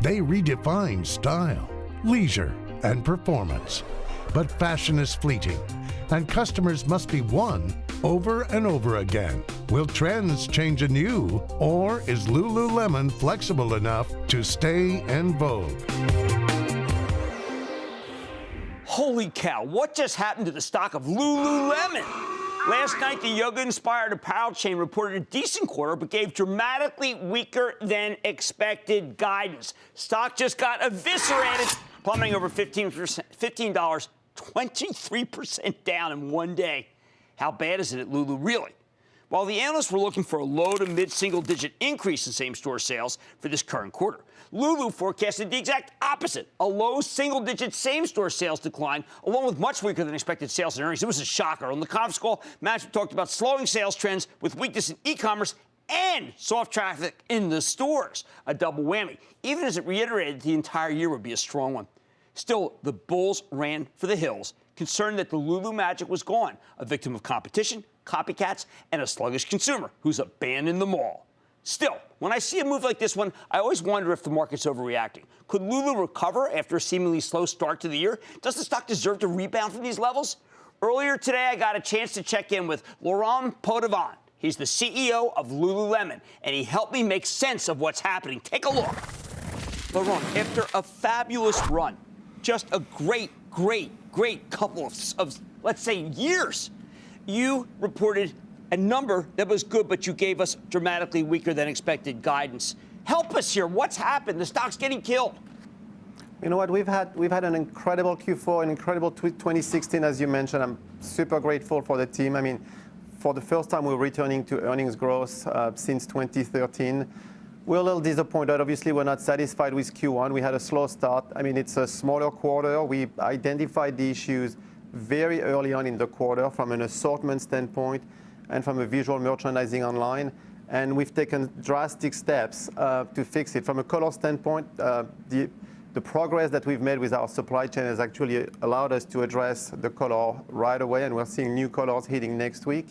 They redefine style, leisure, and performance. But fashion is fleeting, and customers must be won over and over again. Will trends change anew, or is Lululemon flexible enough to stay en vogue? Holy cow, what just happened to the stock of Lululemon? Last night, the yoga-inspired apparel chain reported a decent quarter, but gave dramatically weaker than expected guidance. Stock just got eviscerated, plummeting over $15, 23% down in one day. How bad is it at Lulu, really? While the analysts were looking for a low to mid-single-digit increase in same-store sales for this current quarter, Lulu forecasted the exact opposite, a low single-digit same-store sales decline, along with much weaker than expected sales and earnings. It was a shocker. On the conference call, management talked about slowing sales trends with weakness in e-commerce and soft traffic in the stores, a double whammy, even as it reiterated the entire year would be a strong one. Still, the bulls ran for the hills, concerned that the Lulu magic was gone, a victim of competition, copycats, and a sluggish consumer who's abandoned the mall. Still, when I see a move like this one, I always wonder if the market's overreacting. Could Lulu recover after a seemingly slow start to the year? Does the stock deserve to rebound from these levels? Earlier today, I got a chance to check in with Laurent Poitevin. He's the CEO of Lululemon, and he helped me make sense of what's happening. Take a look. Laurent, after a fabulous run, just a great couple of, let's say, years, you reported a number that was good, but you gave us dramatically weaker than expected guidance. Help us here. What's happened? The stock's getting killed. You know what? We've had an incredible Q4, an incredible 2016, as you mentioned. I'm super grateful for the team. I mean, for the first time, we're returning to earnings growth since 2013. We're a little disappointed. Obviously, we're not satisfied with Q1. We had a slow start. I mean, it's a smaller quarter. We identified the issues very early on in the quarter from an assortment standpoint and from a visual merchandising online. And we've taken drastic steps to fix it. From a color standpoint, the progress that we've made with our supply chain has actually allowed us to address the color right away, and we're seeing new colors hitting next week.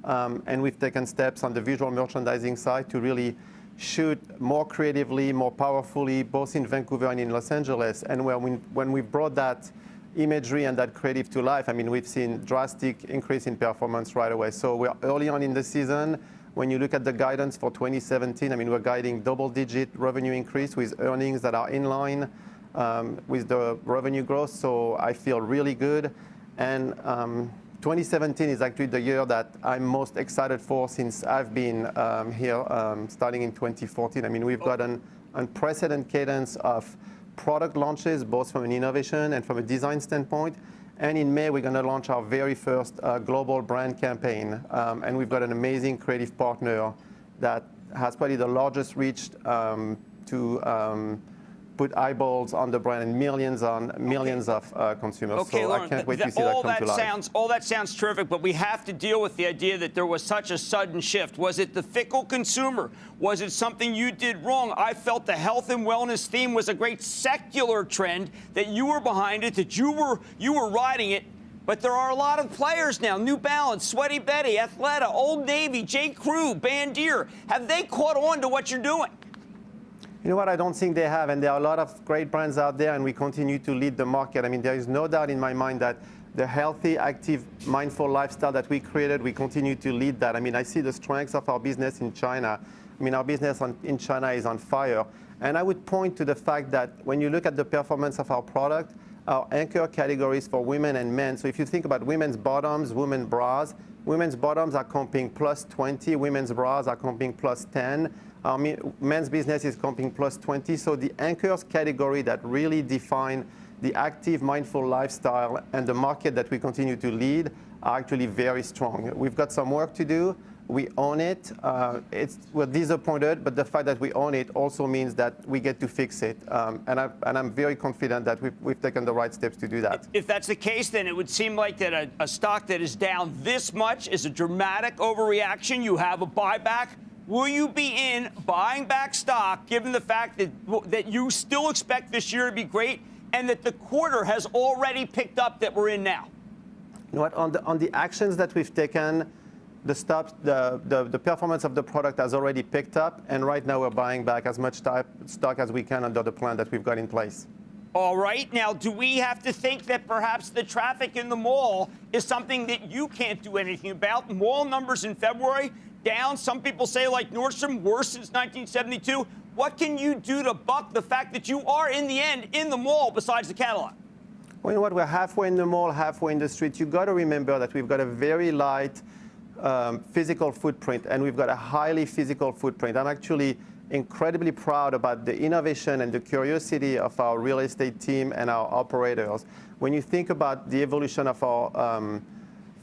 And we've taken steps on the visual merchandising side to really shoot more creatively, more powerfully, both in Vancouver and in Los Angeles. And when we brought that imagery and that creative to life, I mean, we've seen drastic increase in performance right away. So we're early on in the season. When you look at the guidance for 2017, I mean, we're guiding double-digit revenue increase with earnings that are in line with the revenue growth. So I feel really good. And 2017 is actually the year that I'm most excited for since I've been here, starting in 2014. I mean, we've got an unprecedented cadence of product launches, both from an innovation and from a design standpoint. And in May, we're going to launch our very first global brand campaign. And we've got an amazing creative partner that has probably the largest reach to put eyeballs on the brand and millions of consumers. Okay, so Lauren, I can't wait to see that come to life. All that sounds terrific, but we have to deal with the idea that there was such a sudden shift. Was it the fickle consumer? Was it something you did wrong? I felt the health and wellness theme was a great secular trend, that you were behind it, that you were riding it. But there are a lot of players now, New Balance, Sweaty Betty, Athleta, Old Navy, J. Crew, Bandier. Have they caught on to what you're doing? You know what? I don't think they have, and there are a lot of great brands out there, and we continue to lead the market. I mean, there is no doubt in my mind that the healthy, active, mindful lifestyle that we created, we continue to lead that. I mean, I see the strengths of our business in China. I mean, our business in China is on fire. And I would point to the fact that when you look at the performance of our product, our anchor categories for women and men, so if you think about women's bottoms, women's bras are comping plus 20, women's bras are comping plus 10. Our men's business is comping plus 20. So the anchors category that really define the active, mindful lifestyle and the market that we continue to lead are actually very strong. We've got some work to do. We own it. We're disappointed, but the fact that we own it also means that we get to fix it. And I'm very confident that we've taken the right steps to do that. If that's the case, then it would seem like that a stock that is down this much is a dramatic overreaction. You have a buyback. Will you be in buying back stock, given the fact that you still expect this year to be great and that the quarter has already picked up that we're in now? You know what? On the actions that we've taken, the performance of the product has already picked up, and right now we're buying back as much stock as we can under the plan that we've got in place. All right. Now, do we have to think that perhaps the traffic in the mall is something that you can't do anything about? Mall numbers in February down. Some people say, like Nordstrom, worse since 1972. What can you do to buck the fact that you are, in the end, in the mall besides the catalog? Well, you know what? We're halfway in the mall, halfway in the street. You've got to remember that we've got a very light physical footprint, and we've got a highly physical footprint. I'm actually incredibly proud about the innovation and the curiosity of our real estate team and our operators. When you think about the evolution of our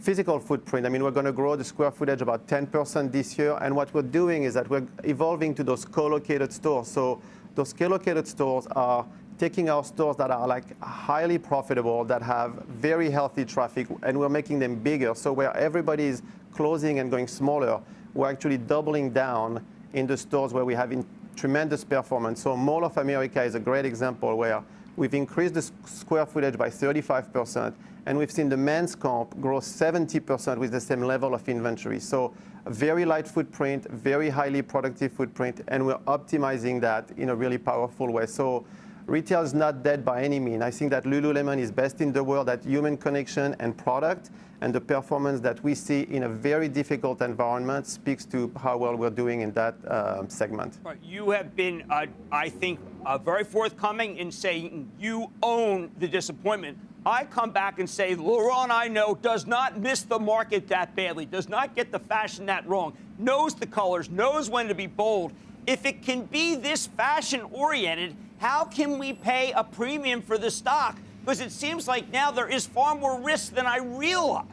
physical footprint, I mean, we're going to grow the square footage about 10% this year, and what we're doing is that we're evolving to those co-located stores. So those co-located stores are taking our stores that are like highly profitable, that have very healthy traffic, and we're making them bigger. So where everybody is closing and going smaller, we're actually doubling down in the stores where we have tremendous performance. So Mall of America is a great example where we've increased the square footage by 35%, and we've seen the men's comp grow 70% with the same level of inventory. So a very light footprint, very highly productive footprint, and we're optimizing that in a really powerful way. So retail is not dead by any means. I think that Lululemon is best in the world at human connection and product, and the performance that we see in a very difficult environment speaks to how well we're doing in that segment. Right. You have been, I think, very forthcoming in saying you own the disappointment. I come back and say, Laurent, I know, does not miss the market that badly, does not get the fashion that wrong, knows the colors, knows when to be bold. If it can be this fashion-oriented, how can we pay a premium for the stock? Because it seems like now there is far more risk than I realized.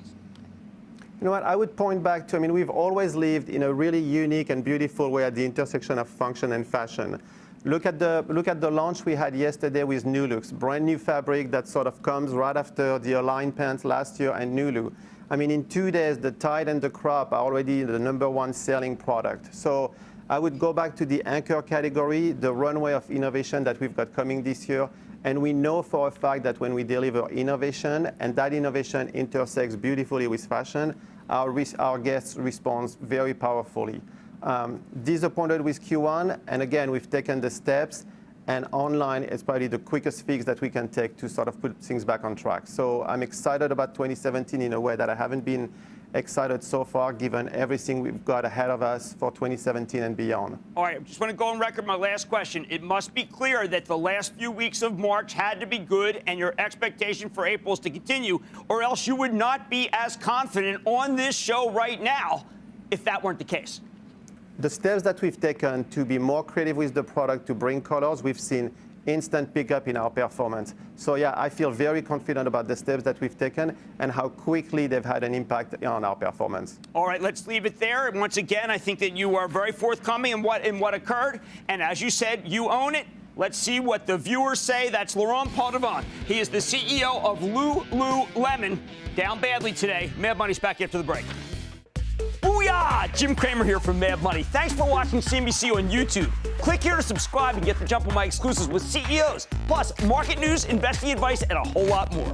You know what, I would point back to, I mean, we've always lived in a really unique and beautiful way at the intersection of function and fashion. Look at the launch we had yesterday with Nulux, brand new fabric that sort of comes right after the Align pants last year and Nulu. I mean, in 2 days, the Tide and the Crop are already the #1 selling product. So I would go back to the anchor category, the runway of innovation that we've got coming this year. And we know for a fact that when we deliver innovation and that innovation intersects beautifully with fashion, our guests respond very powerfully. Disappointed with Q1, and again, we've taken the steps, and online is probably the quickest fix that we can take to sort of put things back on track. So I'm excited about 2017 in a way that I haven't been excited so far, given everything we've got ahead of us for 2017 and beyond. All right, I just want to go on record my last question. It must be clear that the last few weeks of March had to be good, and your expectation for April is to continue, or else you would not be as confident on this show right now if that weren't the case. The steps that we've taken to be more creative with the product, to bring colors, we've seen instant pickup in our performance. So yeah, I feel very confident about the steps that we've taken and how quickly they've had an impact on our performance. All right, let's leave it there. And once again, I think that you are very forthcoming in what occurred. And as you said, you own it. Let's see what the viewers say. That's Laurent Paudovant. He is the CEO of Lululemon. Down badly today. Mad Money's back after the break. Booyah! Jim Cramer here from Mad Money. Thanks for watching CNBC on YouTube. Click here to subscribe and get the jump on my exclusives with CEOs, plus market news, investing advice, and a whole lot more.